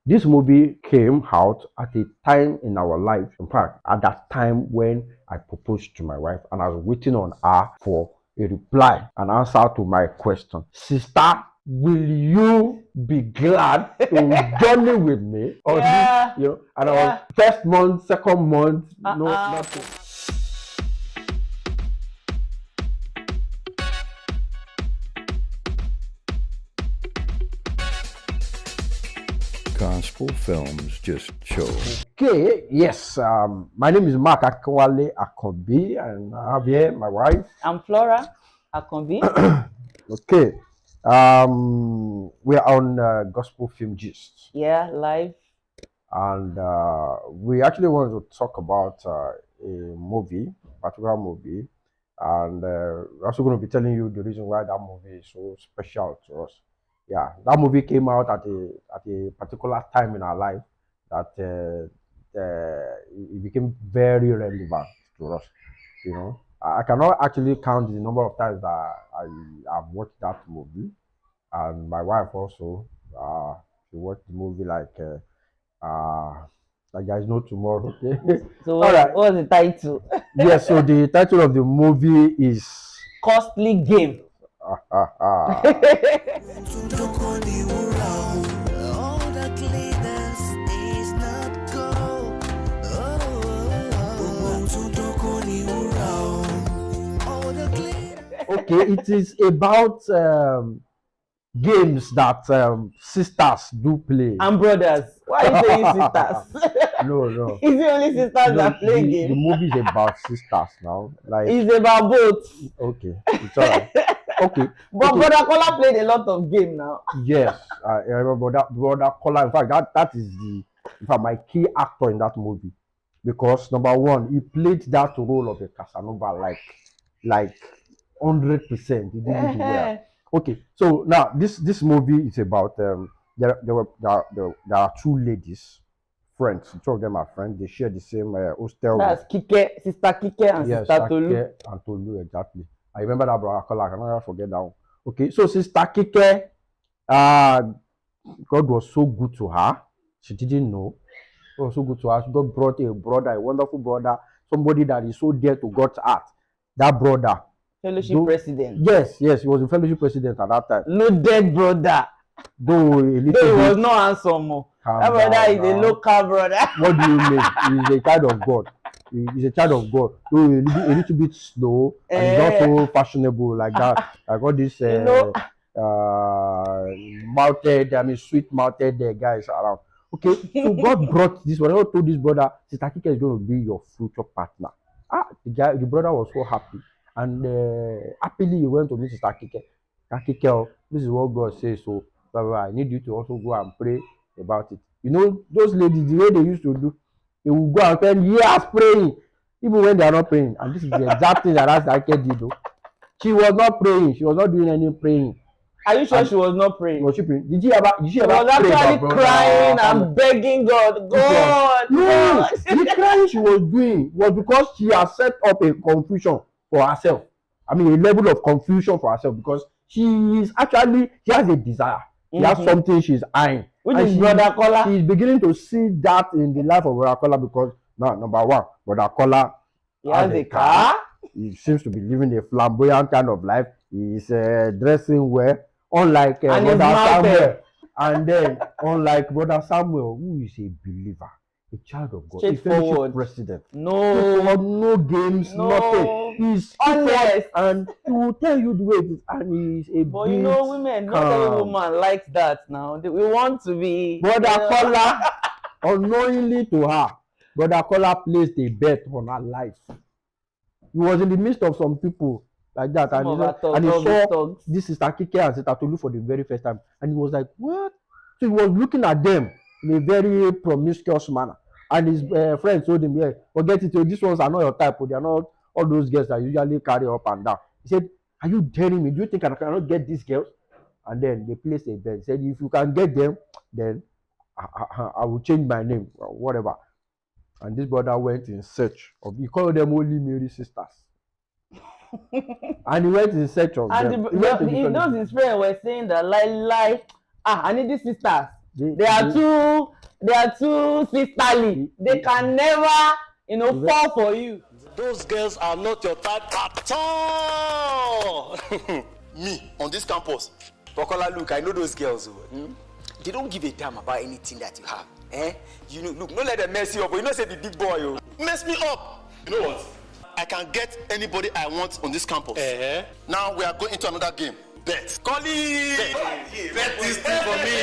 This movie came out at a time in our life, in fact, at that time when I proposed to my wife and I was waiting on her for a reply, an answer to my question. Sister, will you be glad to journey with me on this? Yeah, And I was yeah. first month, second month, no, Uh-uh. nothing. Gospel films just show. Okay, yes. My name is Mark Akwale Akobi, and I have here my wife. I'm Flora Akonbi. Okay. We are on Gospel Film Gist, Yeah, live. and we actually want to talk about a movie, particular movie, and we're also going to be telling you the reason why that movie is so special to us. Yeah, that movie came out at a particular time in our life that it became very relevant to us. I cannot actually count the number of times that I have watched that movie, and my wife also. She watched the movie like there is no tomorrow. Okay. So All right. what's the title? Yes. So the title of the movie is. Costly game. Okay, it is about games that sisters do play. And brothers. Why are you saying sisters? No, no. Is it only sisters No, that play the game? movie is about sisters now. Like, It's about both. okay, it's all right. Okay, But okay. Brother Kola played a lot of game now. Yes, I remember that brother Collar. In fact, that is in fact my key actor in that movie, because number one, he played that role of a Casanova like 100%. He did it well. Okay, so now this movie is about there are two ladies, friends. Two of them are friends. They share the same hostel with. That's Kike, Sister Kike and Yes, Sister Tolu. Kike and Tolu, exactly. I remember that brother Collar. I can never forget that one. Okay, so Sister Kike, uh, God was so good to her. She didn't know. God was so good to her. God brought a brother, a wonderful brother, somebody that is so dear to God's heart. That brother. Fellowship president. Yes, he was the fellowship president at that time. No dead brother. Though a little Though he bit. was not handsome. That Calm brother down is a now. local brother. What do you mean? He's a child of God. He's a child of God. Though a little bit slow, and he's not so fashionable like that. I got this sweet mouthed guys around. Okay, so God brought this one. God told this brother, Sister Kike is going to be your future partner. The brother was so happy, and happily he went to meet Sister Kike. Sister Kike, oh, this is what God says. So, I need you to also go and pray about it. You know, those ladies, the way they used to do, they will go and spend years praying, even when they are not praying. And this is the exact thing that Sister Kike did. Though. She was not praying. She was not doing any praying. Are you sure she was not praying? Was she praying? Did she ever She was actually crying and begging God. God. No, the crying she was doing was because she has set up a confusion for herself. I mean, a level of confusion for herself, because she has a desire. She has something she's eyeing. Which is Brother Kola. She's beginning to see that in the life of Brother Kola, because now, number one, Brother Kola has a car. He seems to be living a flamboyant kind of life. He's dressing well, unlike Brother Samuel. And then, unlike Brother Samuel, who is a believer, a child of God, a fellowship president. No games, nothing. He's honest, and he will tell you the way it is, and he's a but you know, women, not every woman likes that now. We want to be. Brother Kola, unknowingly to her, Brother Kola placed a bet on her life. He was in the midst of some people like that, and he saw this Sister Kike and Sister Tolu for the very first time, and he was like, what? So he was looking at them in a very promiscuous manner, and his friends told him, yeah, forget it, these ones are not your type, they are not all those girls that usually carry up and down. He said, are you daring me? Do you think I cannot get these girls? And then they placed a bet. He said, if you can get them, then I will change my name or whatever. And this brother went in search of, he called them Holy Mary sisters. And he went in search of them. His friends were saying that, I need these sisters. They are too They are too sisterly. They can never, fall for you. Those girls are not your type at all. Me, on this campus. Bokola, look, I know those girls. They don't give a damn about anything that you have. Look, don't let them mess you up. You know, say the big boy. Mess me up. You know what? I can get anybody I want on this campus. Now we are going into another game. Bet. Collie! Bet this thing for me.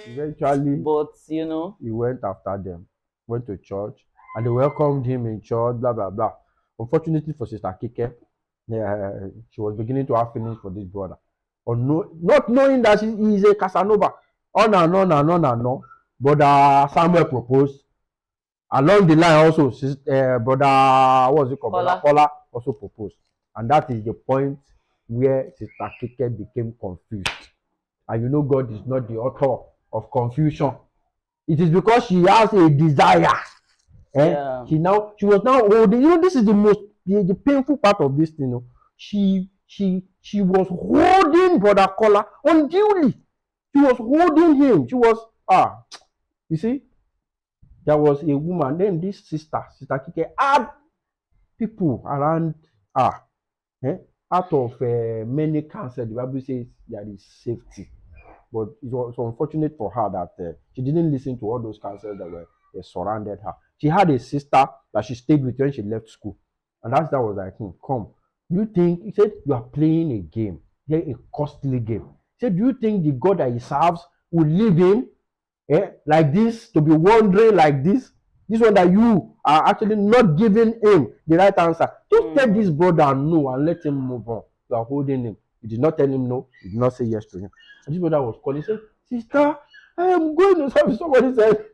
Eventually, But, he went after them, went to church, and they welcomed him in church, blah, blah, blah. Unfortunately for Sister Kike, she was beginning to have feelings for this brother. Not knowing that he is a Casanova. On and on and on and on. Brother Samuel proposed. Along the line also, brother, what's it called? Brother Kola also proposed. And that is the point where Sister Kike became confused. And God is not the author of confusion. It is because she has a desire. Yeah. She was now holding. This is the painful part of this thing. She was holding Brother Kola unduly. She was holding him. She was you see, there was a woman. Then this Sister Kike, had people around her. Out of many cancer, the Bible says there is safety. But it was unfortunate for her that she didn't listen to all those cancers that were surrounded her. She had a sister that she stayed with when she left school. And that was like, come. You think, he said, you are playing a game. A costly game. He said, do you think the God that he serves will leave him like this, to be wandering like this? This one that you are actually not giving him the right answer. Just tell this brother no and let him move on. You are holding him. You did not tell him no. You did not say yes to him. And this brother was calling. He said, sister, I am going to service. Somebody said,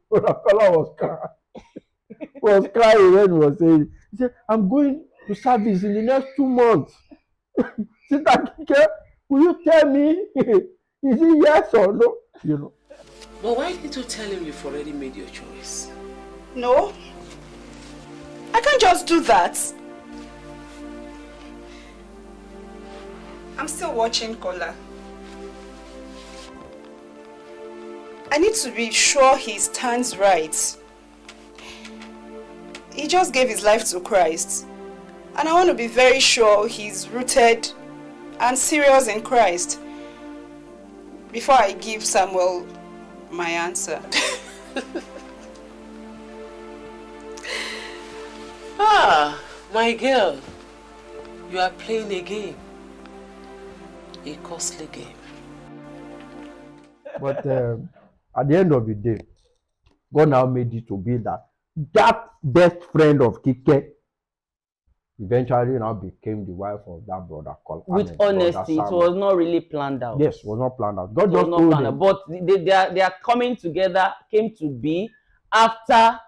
Brother Kola was crying. Was crying when he was saying, he said, I'm going to service in the next 2 months. Sister Kike, will you tell me, is it yes or no? But why didn't you tell him you've already made your choice? No. I can't just do that. I'm still watching Kola. I need to be sure he stands right. He just gave his life to Christ. And I want to be very sure he's rooted and serious in Christ before I give Samuel my answer. My girl, you are playing a game. A costly game. But at the end of the day, God now made it to be that best friend of Kike eventually now became the wife of that brother called. With honesty, it was not really planned out. Yes, it was not planned out. God just told him. But they are coming together came to be after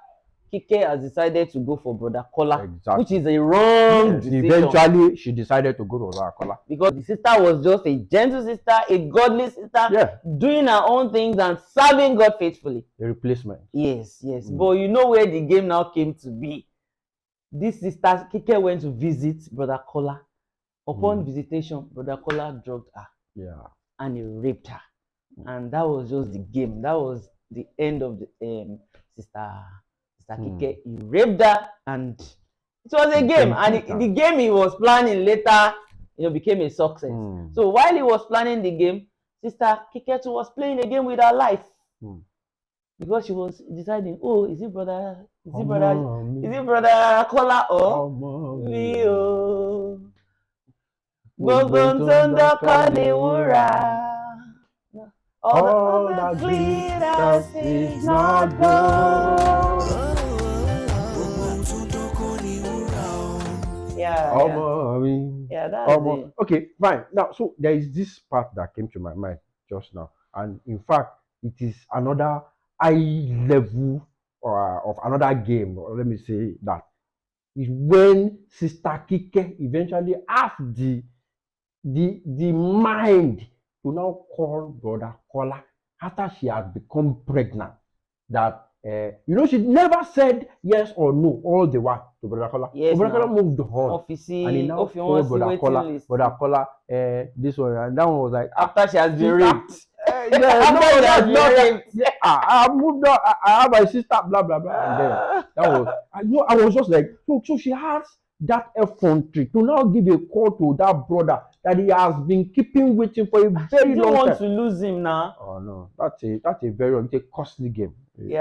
Kike has decided to go for Brother Kola, which is a wrong decision. Eventually, she decided to go to Brother Kola. Because the sister was just a gentle sister, a godly sister, doing her own things and serving God faithfully. A replacement. Yes. But you know where the game now came to be. This sister, Kike, went to visit Brother Kola. Upon visitation, Brother Kola drugged her. Yeah. And he raped her. And that was just the game. That was the end of the sister Kike. He raped her, and it was a game. And the game he was planning later, became a success. So while he was planning the game, Sister Kike was playing a game with her life. Because she was deciding, is it brother Kola or me? Gogonzondo Kanewura. All the glitters is not gold. Yeah, that's it. Okay, fine. Now, so there is this part that came to my mind just now, and in fact, it is another high level of another game. Or let me say that is when Sister Kike eventually asked the mind to now call Brother Kola after she had become pregnant. That she never said yes or no all the while to Brother Kola. Yes, Brother Kola moved on. And he now called Brother Kola, this one, and that one was like, after she has been raped. Yeah, no, that's not that. Yeah, I moved on. I have my sister, blah blah blah, and then that was. I was just like, so she has that effrontery to now give a call to that brother that he has been keeping waiting for a very long time. Want to lose him now. Oh no, that's a very it's a costly game. It's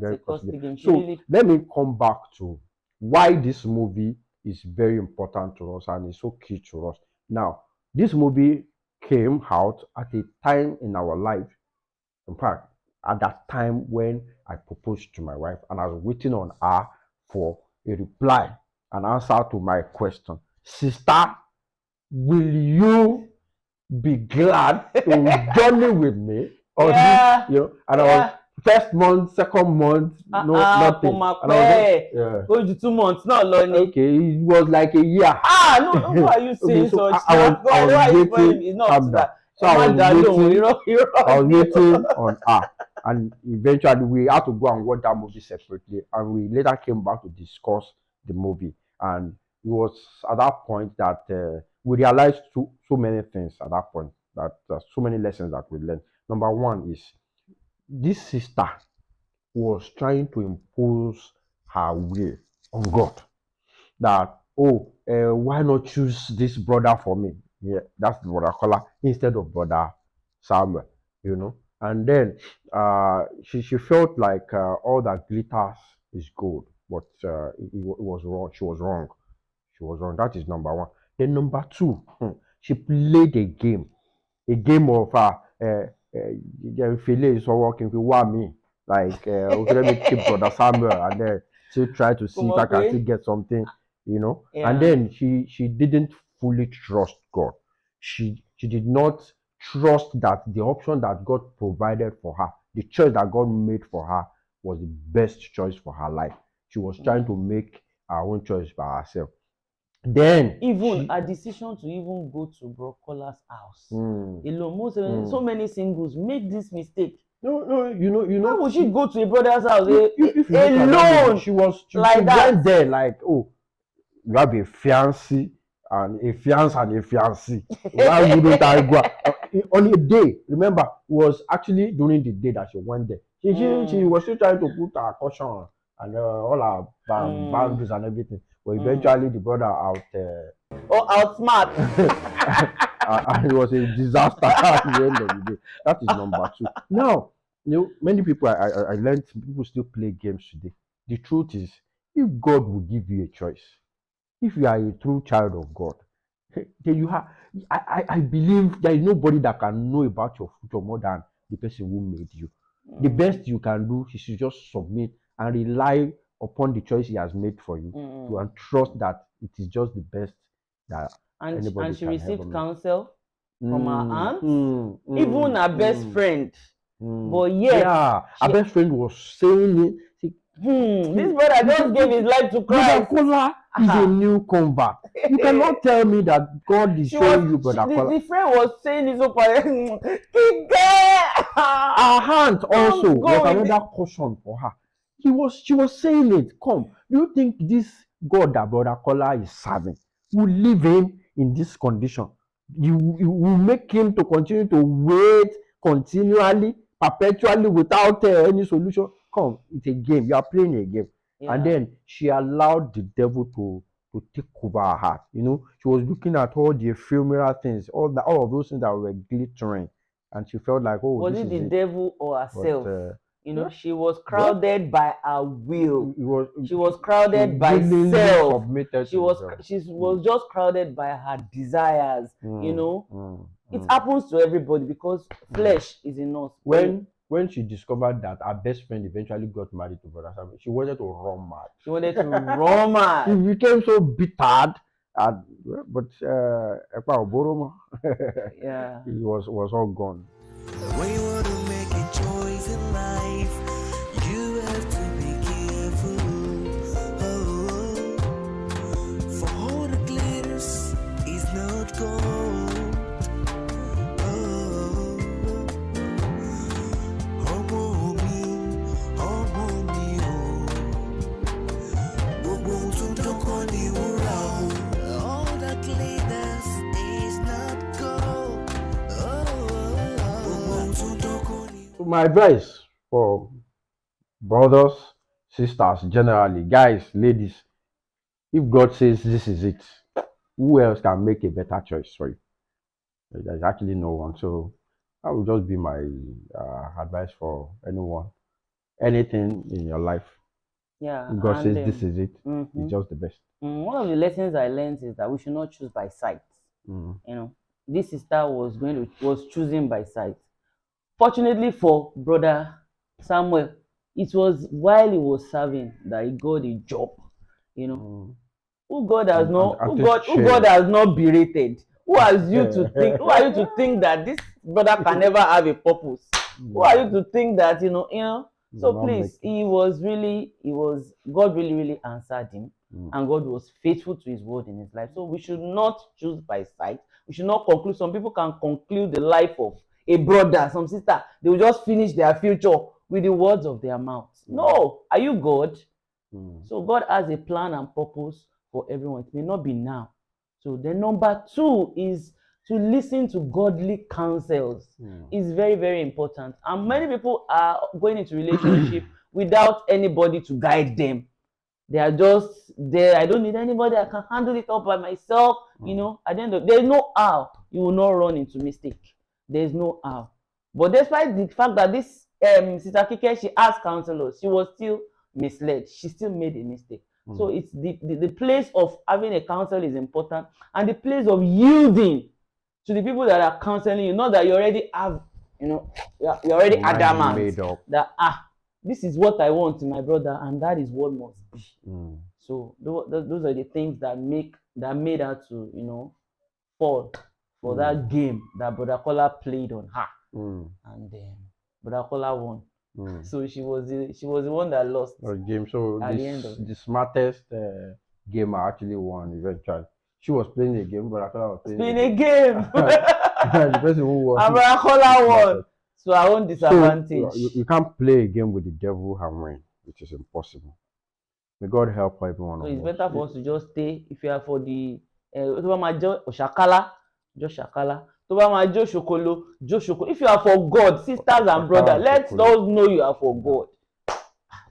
a costly game. So let me come back to why this movie is very important to us and is so key to us. Now, this movie came out at a time in our life. In fact, at that time when I proposed to my wife and I was waiting on her for a reply, an answer to my question. Sister, will you be glad to journey with me? Or this, you know, and I was first month, second month, nothing. And I was go to 2 months, not learning. Okay, it was like a year. No, what are you saying? Okay, so such I was waiting. it's not that. So I was waiting on her. And eventually we had to go and watch that movie separately. And we later came back to discuss the movie. And it was at that point that we realized so many things at that point. That there's so many lessons that we learned. Number one is this sister was trying to impose her will on God. That, why not choose this brother for me? Yeah, that's the brother Kola instead of brother Samuel, you know. And then she felt like all that glitters is gold, but it was wrong. She was wrong. She was wrong. That is number one. Then number two, she played a game of Philly is working with me. Like okay, let me keep brother Samuel and then still try to see if I can still get something, you know. Yeah. And then she didn't fully trust God. She did not trust that the option that God provided for her, the choice that God made for her, was the best choice for her life. She was trying to make her own choice by herself. Then even a decision to even go to Brokola's house alone. So many singles make this mistake. No, you know. Why would she go to a brother's house alone? She like that. Went there like, oh, you have a fiancé and a fiancé. Why wouldn't I go? On a day, remember, it was actually during the day that she went there. She was still trying to put her caution and all her boundaries and everything. But eventually, the brother outsmart. And it was a disaster at the end of the day. That is number two. Now, you know, many people I learned people still play games today. The truth is, if God will give you a choice, if you are a true child of God, then you have. I believe there is nobody that can know about your future more than the person who made you. The best you can do is to just submit and rely upon the choice He has made for you, and trust that it is just the best that anybody and she can received counsel from her aunt, even her best friend. But yet, her best friend was saying it. This brother just gave his life to Christ. Brother Kola is a new convert. You cannot tell me that God is showing you, Brother Kola. The friend was saying this up. Her aunt also was another caution for her. She was saying it. Come, do you think this God that Brother Kola is serving will leave him in this condition? You will make him to continue to wait continually, perpetually without any solution? Come, it's a game. You are playing a game. Yeah. And then she allowed the devil to take over her heart. You know, she was looking at all the ephemeral things, all of those things that were glittering, and she felt like, oh, was it the devil or herself? But, you know, she was crowded by her will. She was crowded by self. She was just crowded by her desires. You know, it happens to everybody because flesh is in us. When she discovered that her best friend eventually got married to Brother Samuel, she wanted to run mad. She became so bitter, but yeah, it was all gone. When you want to make a choice in life, you have to be careful. For all the glitters is not gold. So don't my advice for brothers, sisters, generally, guys, ladies, if God says this is it, who else can make a better choice for you? There's actually no one. So that would just be my advice for anyone. Anything in your life, Yeah, if God and says this is it, it's mhm. just the best. One of the lessons I learned is that we should not choose by sight. Mm. You know, this sister was choosing by sight. Fortunately for brother Samuel, it was while he was serving that he got a job. You know, Mm. who God has not berated. Who has you to think? Who are you to think that this brother can never have a purpose? Who are you to think that So please, God really answered him, and God was faithful to his word in his life. So we should not choose by sight. We should not conclude. Some people can conclude the life of a brother, some sister. They will just finish their future with the words of their mouth. No, are you God? So God has a plan and purpose for everyone. It may not be now. So the number two is to listen to godly counsels. Is very, very important. And many people are going into relationship without anybody to guide them. They are just there. I don't need anybody. I can handle it all by myself. At the end of there's no how you will not run into mistake. There's no how. But despite the fact that this Sister Kike, she asked counselors, she was still misled. She still made a mistake. So it's the place of having a counsel is important, and the place of yielding to the people that are counseling you. Not that you already have, you're already adamant that this is what I want in my brother, and that is what must be. So those are the things that made her to fall for that game that Brother Kola played on her, and Brother Kola won. So she was the one that lost. Game. So the smartest gamer actually won eventually. She was playing a game, but Akola was playing a game. The person who won. And Brother Kola won. So our own disadvantage. So you can't play a game with the devil and win, which is impossible. May God help everyone. So it's better for us to just stay. If you are for the Oshakala, just Shakala. Shokolo. If you are for God, sisters and brothers, let us know you are for God.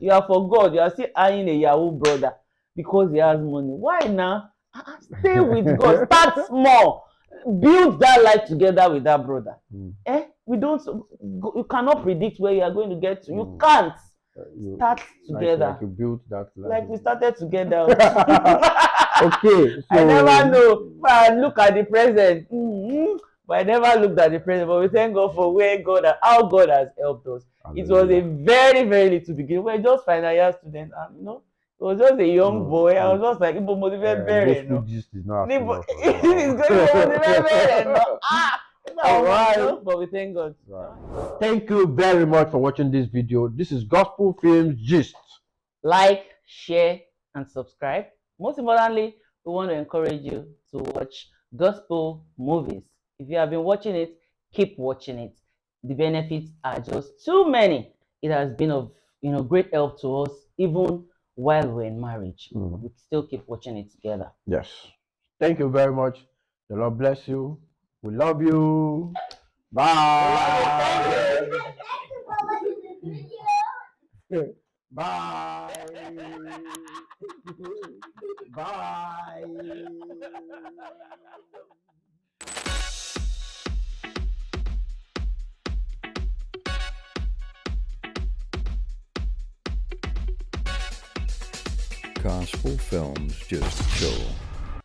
You are for God. You are still eyeing a Yahoo brother because he has money. Why now? Stay with God. Start small. Build that life together with that brother. You cannot predict where you are going to get to. You can't. Start together. Like you built that life. Like we started together. Okay. So... I never know. But look at the present. But I never looked at the present. But we thank God for how God has helped us. It was a very, very little beginning. We were just final year students, and it was just a young boy. I was just like, Ibo motivate better. But we thank God. Thank you very much for watching this video. This is Gospel Films Gist. Like, share, and subscribe. Most importantly, we want to encourage you to watch gospel movies. If you have been watching it, keep watching it. The benefits are just too many. It has been of great help to us even while we're in marriage. We still keep watching it together. Yes. Thank you very much. The Lord bless you. We love you. Bye. Bye. Bye. Gospel Films Just Show.